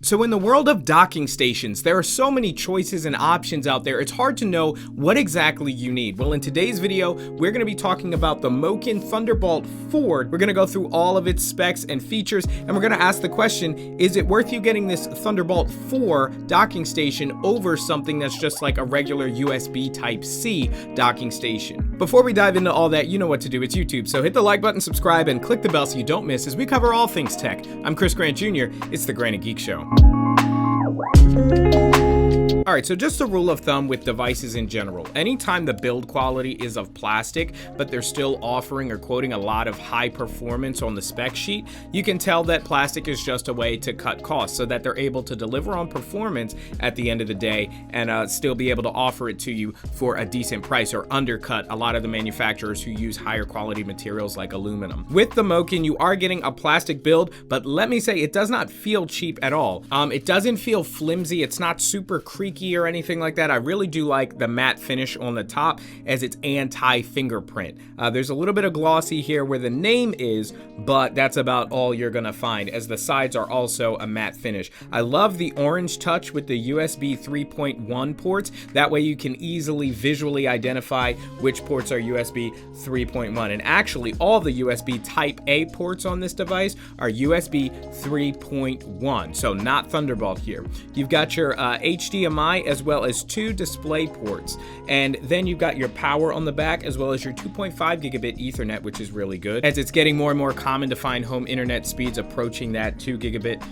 So in the world of docking stations, there are so many choices and options out there, it's hard to know what exactly you need. Well, in today's video, we're going to be talking about the MOKiN Thunderbolt 4. We're going to go through all of its specs and features, and we're going to ask the question, is it worth you getting this Thunderbolt 4 docking station over something that's just like a regular USB Type-C docking station? Before we dive into all that, you know what to do. It's YouTube, so hit the like button, subscribe, and click the bell so you don't miss as we cover all things tech. I'm Chris Grant Jr. It's the Granite Geek Show. Alright, so just a rule of thumb with devices in general. Anytime the build quality is of plastic, but they're still offering or quoting a lot of high performance on the spec sheet, you can tell that plastic is just a way to cut costs so that they're able to deliver on performance at the end of the day and still be able to offer it to you for a decent price or undercut a lot of the manufacturers who use higher quality materials like aluminum. With the MOKiN, you are getting a plastic build, but let me say it does not feel cheap at all. It doesn't feel flimsy, it's not super creaky or anything like that. I really do like the matte finish on the top as it's anti-fingerprint. There's a little bit of glossy here where the name is, but that's about all you're gonna find, as the sides are also a matte finish. I love the orange touch with the USB 3.1 ports. That way you can easily visually identify which ports are USB 3.1. And actually all the USB Type A ports on this device are USB 3.1, so not Thunderbolt here. You've got your HDMI as well as 2 display ports, and then you've got your power on the back as well as your 2.5 gigabit Ethernet, which is really good as it's getting more and more common to find home internet speeds approaching that 2 gigabit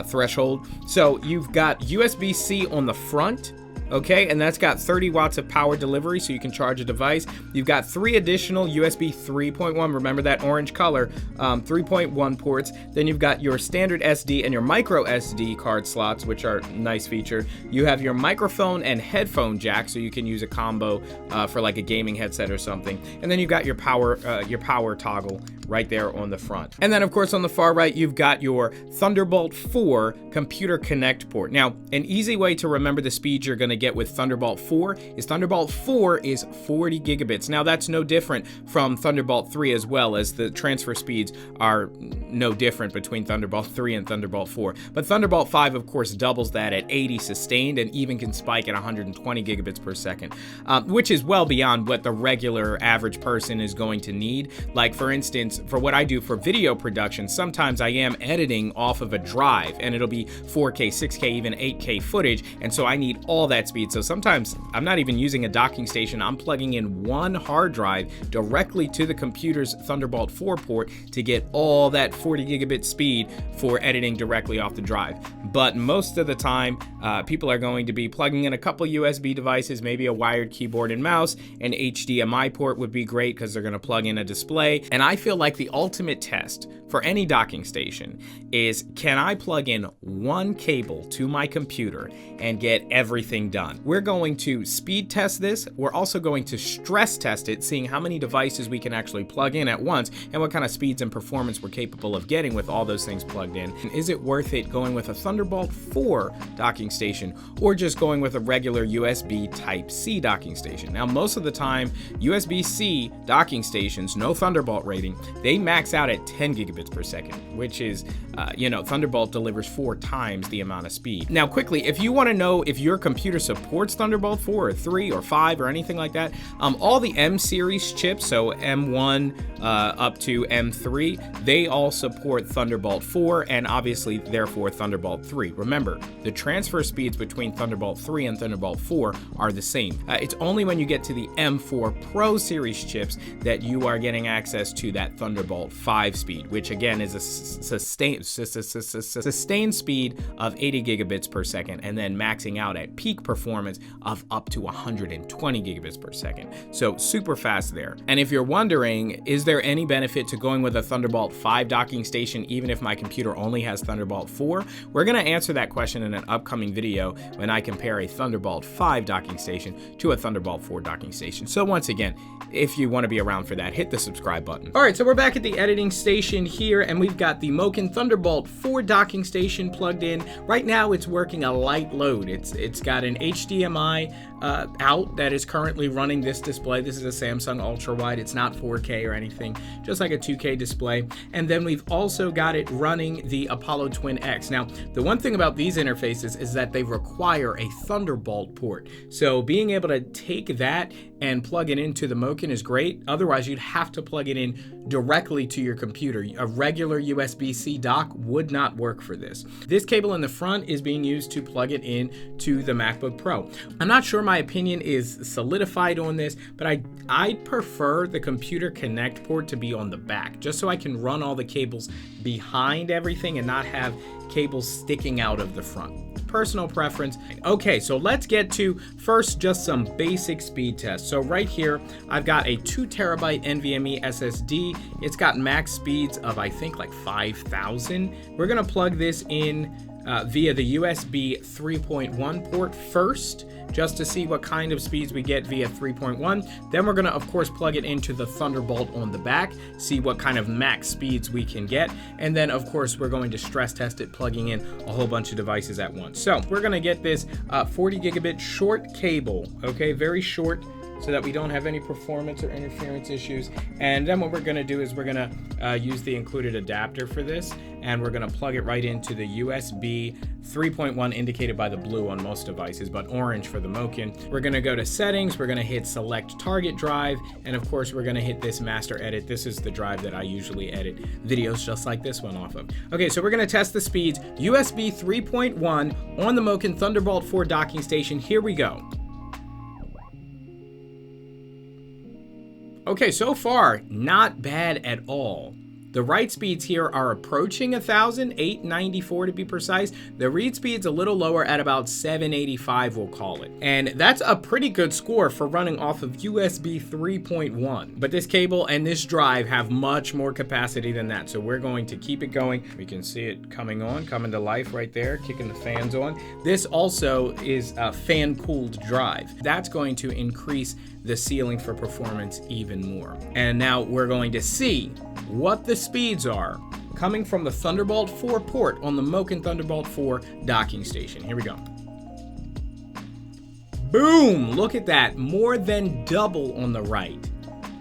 threshold. So you've got USB-C on the front, okay, and that's got 30 watts of power delivery so you can charge a device. You've got 3 additional USB 3.1, remember that orange color, 3.1 ports. Then you've got your standard SD and your micro SD card slots, which are a nice feature. You have your microphone and headphone jack, so you can use a combo for like a gaming headset or something. And then you've got your power toggle right there on the front. And then of course on the far right, you've got your Thunderbolt 4 computer connect port. Now, an easy way to remember the speed you're gonna get with Thunderbolt 4 is Thunderbolt 4 is 40 gigabits. Now that's no different from Thunderbolt 3 as well, as the transfer speeds are no different between Thunderbolt 3 and Thunderbolt 4. But Thunderbolt 5 of course doubles that at 80 sustained and even can spike at 120 gigabits per second, which is well beyond what the regular average person is going to need. Like for instance, for what I do for video production, sometimes I am editing off of a drive and it'll be 4K, 6K, even 8K footage, and so I need all that speed. So sometimes I'm not even using a docking station, I'm plugging in one hard drive directly to the computer's Thunderbolt 4 port to get all that 40 gigabit speed for editing directly off the drive. But most of the time, people are going to be plugging in a couple USB devices, maybe a wired keyboard and mouse. An HDMI port would be great because they're going to plug in a display. And I feel like the ultimate test for any docking station is, can I plug in one cable to my computer and get everything done? We're going to speed test this. We're also going to stress test it, seeing how many devices we can actually plug in at once and what kind of speeds and performance we're capable of getting with all those things plugged in. And is it worth it going with a Thunderbolt 4 docking station or just going with a regular USB Type-C docking station? Now, most of the time, USB-C docking stations, no Thunderbolt rating, they max out at 10 gigabits per second, which is, Thunderbolt delivers 4 times the amount of speed. Now, quickly, if you want to know if your computer supports Thunderbolt 4 or 3 or 5 or anything like that, all the M series chips, so M1 up to M3, they all support Thunderbolt 4 and obviously therefore Thunderbolt 3. Remember, the transfer speeds between Thunderbolt 3 and Thunderbolt 4 are the same. It's only when you get to the M4 Pro series chips that you are getting access to that Thunderbolt 5 speed, which again is a sustained speed of 80 gigabits per second and then maxing out at peak performance of up to 120 gigabits per second. So super fast there. And if you're wondering, is there any benefit to going with a Thunderbolt 5 docking station even if my computer only has Thunderbolt 4? We're going to answer that question in an upcoming video when I compare a Thunderbolt 5 docking station to a Thunderbolt 4 docking station. So once again, if you want to be around for that, hit the subscribe button. All right, so we're we're back at the editing station here, and we've got the MOKiN Thunderbolt 4 docking station plugged in. Right now it's working a light load. It's got an HDMI out that is currently running this display. This is a Samsung ultra wide. It's not 4K or anything, just like a 2K display. And then we've also got it running the Apollo Twin X. Now, the one thing about these interfaces is that they require a Thunderbolt port. So being able to take that and plug it into the MOKiN is great. Otherwise, you'd have to plug it in directly to your computer. A regular USB-C dock would not work for this. This cable in the front is being used to plug it in to the MacBook Pro. I'm not sure my opinion is solidified on this, but I'd prefer the computer connect port to be on the back, just so I can run all the cables behind everything and not have cables sticking out of the front. Personal preference. Okay, so let's get to first just some basic speed tests. So right here, I've got a 2 terabyte NVMe SSD. It's got max speeds of, I think, like 5,000. We're gonna plug this in via the USB 3.1 port first, just to see what kind of speeds we get via 3.1. Then we're gonna, of course, plug it into the Thunderbolt on the back, see what kind of max speeds we can get. And then, of course, we're going to stress test it, plugging in a whole bunch of devices at once. So we're gonna get this 40 gigabit short cable, okay, very short, so that we don't have any performance or interference issues. And then what we're gonna do is we're gonna use the included adapter for this, and we're gonna plug it right into the USB 3.1 indicated by the blue on most devices, but orange for the MOKiN. We're gonna go to settings, we're gonna hit select target drive, and of course we're gonna hit this master edit. This is the drive that I usually edit videos just like this one off of. Okay, so we're gonna test the speeds. USB 3.1 on the MOKiN Thunderbolt 4 docking station. Here we go. Okay, so far, not bad at all. The write speeds here are approaching 1,000, 894 to be precise. The read speed's a little lower at about 785, we'll call it. And that's a pretty good score for running off of USB 3.1. But this cable and this drive have much more capacity than that, so we're going to keep it going. We can see it coming to life right there, kicking the fans on. This also is a fan-cooled drive. That's going to increase the ceiling for performance even more. And now we're going to see what the speeds are coming from the Thunderbolt 4 port on the MOKiN Thunderbolt 4 docking station. Here we go. Boom! Look at that. More than double on the write.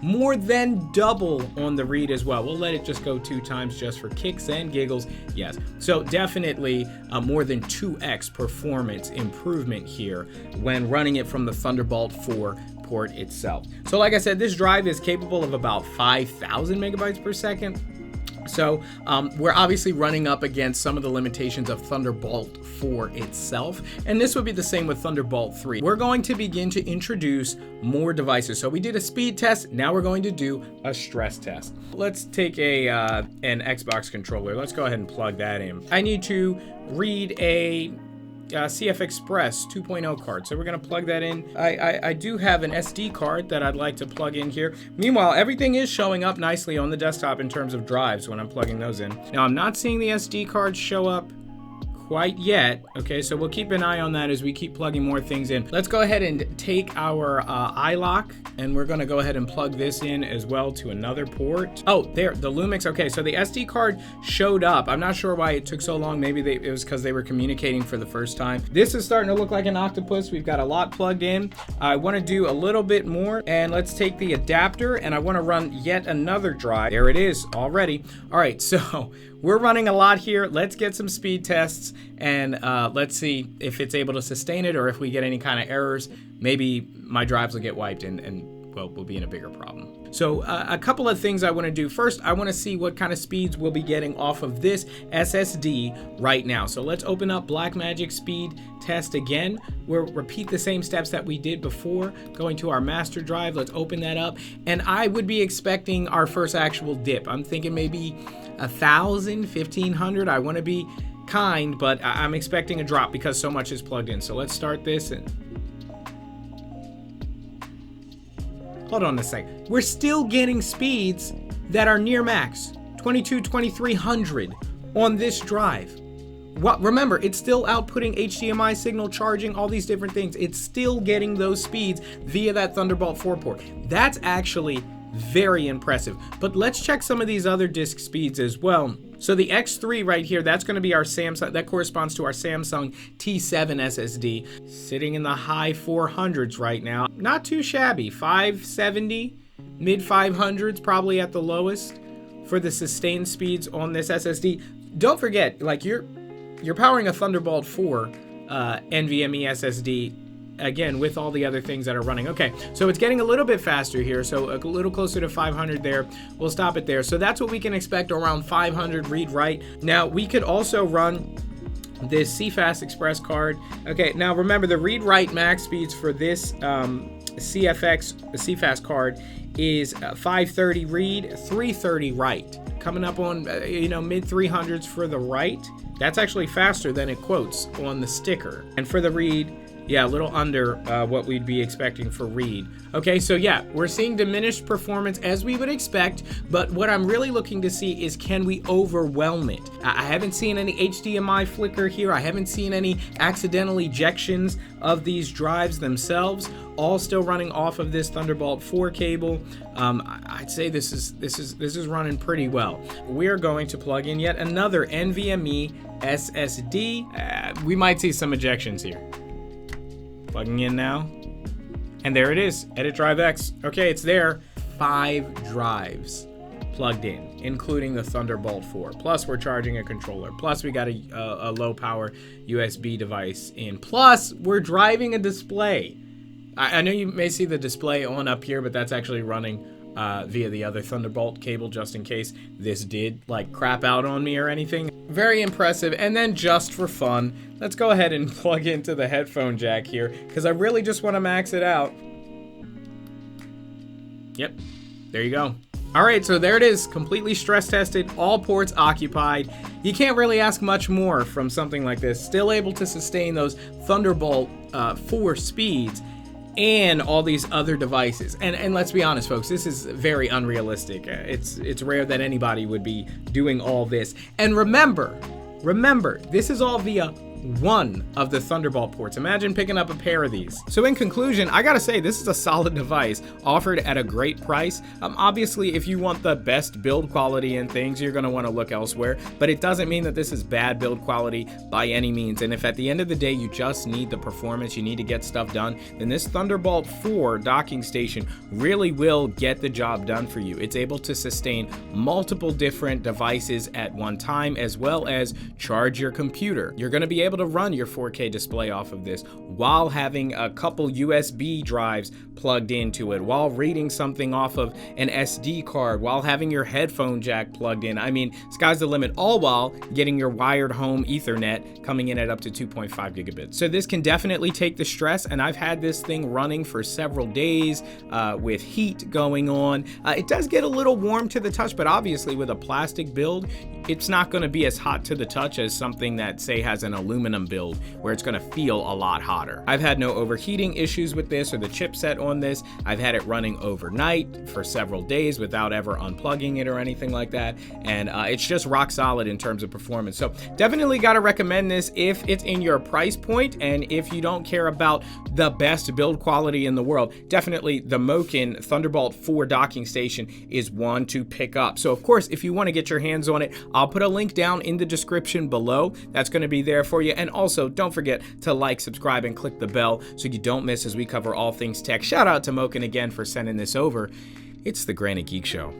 More than double on the read as well. We'll let it just go 2 times just for kicks and giggles. Yes, so definitely more than 2x performance improvement here when running it from the Thunderbolt 4 port itself. So like I said, this drive is capable of about 5,000 megabytes per second. So we're obviously running up against some of the limitations of Thunderbolt 4 itself, and this would be the same with Thunderbolt 3. We're going to begin to introduce more devices. So we did a speed test, now we're going to do a stress test. Let's take an Xbox controller. Let's go ahead and plug that in. I need to read a CF Express 2.0 card, so we're going to plug that in. I do have an SD card that I'd like to plug in here. Meanwhile, everything is showing up nicely on the desktop in terms of drives when I'm plugging those in. Now, I'm not seeing the SD card show up quite yet. Okay, so we'll keep an eye on that as we keep plugging more things in. Let's go ahead and take our iLock, and we're going to go ahead and plug this in as well to another port. Oh, there, the Lumix. Okay, so the SD card showed up. I'm not sure why it took so long. Maybe it was because they were communicating for the first time. This is starting to look like an octopus. We've got a lot plugged in. I want to do a little bit more, and let's take the adapter, and I want to run yet another drive. There it is already. All right, so we're running a lot here. Let's get some speed tests, and let's see if it's able to sustain it, or if we get any kind of errors. Maybe my drives will get wiped, and well, we'll be in a bigger problem. So a couple of things I want to do. First, I want to see what kind of speeds we'll be getting off of this SSD right now. So let's open up Blackmagic speed test again. We'll repeat the same steps that we did before, going to our master drive. Let's open that up, and I would be expecting our first actual dip. I'm thinking maybe 1,000, 1,500. I want to be kind, but I'm expecting a drop because so much is plugged in. So let's start this, and hold on a second. We're still getting speeds that are near max, 2,300 on this drive. What? Remember, it's still outputting HDMI signal, charging, all these different things. It's still getting those speeds via that Thunderbolt 4 port. That's actually very impressive. But let's check some of these other disk speeds as well. So the X3 right here, that's going to be our Samsung, that corresponds to our Samsung T7 SSD, sitting in the high 400s right now. Not too shabby, 570, mid 500s probably at the lowest for the sustained speeds on this SSD. Don't forget, like you're powering a Thunderbolt 4 NVMe SSD, again, with all the other things that are running. Okay, so it's getting a little bit faster here, so a little closer to 500 there. We'll stop it there. So that's what we can expect, around 500 read-write. Now, we could also run this CFast Express card. Okay, now remember, the read-write max speeds for this CFast card is 530 read, 330 write. Coming up on, mid 300s for the write. That's actually faster than it quotes on the sticker. And for the read, yeah, a little under what we'd be expecting for read. Okay, so yeah, we're seeing diminished performance as we would expect, but what I'm really looking to see is, can we overwhelm it? I haven't seen any HDMI flicker here. I haven't seen any accidental ejections of these drives themselves, all still running off of this Thunderbolt 4 cable. I'd say this is running pretty well. We're going to plug in yet another NVMe SSD. We might see some ejections here. Plugging in now, and there it is, Edit Drive X. Okay, it's there. 5 drives plugged in, including the Thunderbolt 4. Plus, we're charging a controller. Plus, we got a low power USB device in. Plus, we're driving a display. I know you may see the display on up here, but that's actually running via the other Thunderbolt cable, just in case this did like crap out on me or anything. Very impressive. And then just for fun, let's go ahead and plug into the headphone jack here, because I really just want to max it out. Yep, there you go. All right, so there it is, completely stress tested, all ports occupied. You can't really ask much more from something like this. Still able to sustain those Thunderbolt 4 speeds and all these other devices. And let's be honest, folks, this is very unrealistic. It's rare that anybody would be doing all this. And remember, this is all via one of the Thunderbolt ports. Imagine picking up a pair of these. So in conclusion, I gotta say, this is a solid device offered at a great price. Obviously, if you want the best build quality and things, you're gonna wanna look elsewhere, but it doesn't mean that this is bad build quality by any means. And if at the end of the day, you just need the performance, you need to get stuff done, then this Thunderbolt 4 docking station really will get the job done for you. It's able to sustain multiple different devices at one time, as well as charge your computer. You're gonna be able to run your 4K display off of this while having a couple USB drives plugged into it, while reading something off of an SD card, while having your headphone jack plugged in. I mean, sky's the limit, all while getting your wired home Ethernet coming in at up to 2.5 gigabits. So this can definitely take the stress, and I've had this thing running for several days with heat going on. It does get a little warm to the touch, but obviously with a plastic build, it's not going to be as hot to the touch as something that, say, has an aluminum build where it's going to feel a lot hotter. I've had no overheating issues with this or the chipset on this. I've had it running overnight for several days without ever unplugging it or anything like that, and it's just rock solid in terms of performance. So definitely got to recommend this if it's in your price point, and if you don't care about the best build quality in the world, definitely the MOKiN Thunderbolt 4 docking station is one to pick up. So of course, if you want to get your hands on it, I'll put a link down in the description below. That's going to be there for you. And also, don't forget to like, subscribe, and click the bell so you don't miss as we cover all things tech. Shout out to MOKiN again for sending this over. It's the Granite Geek Show.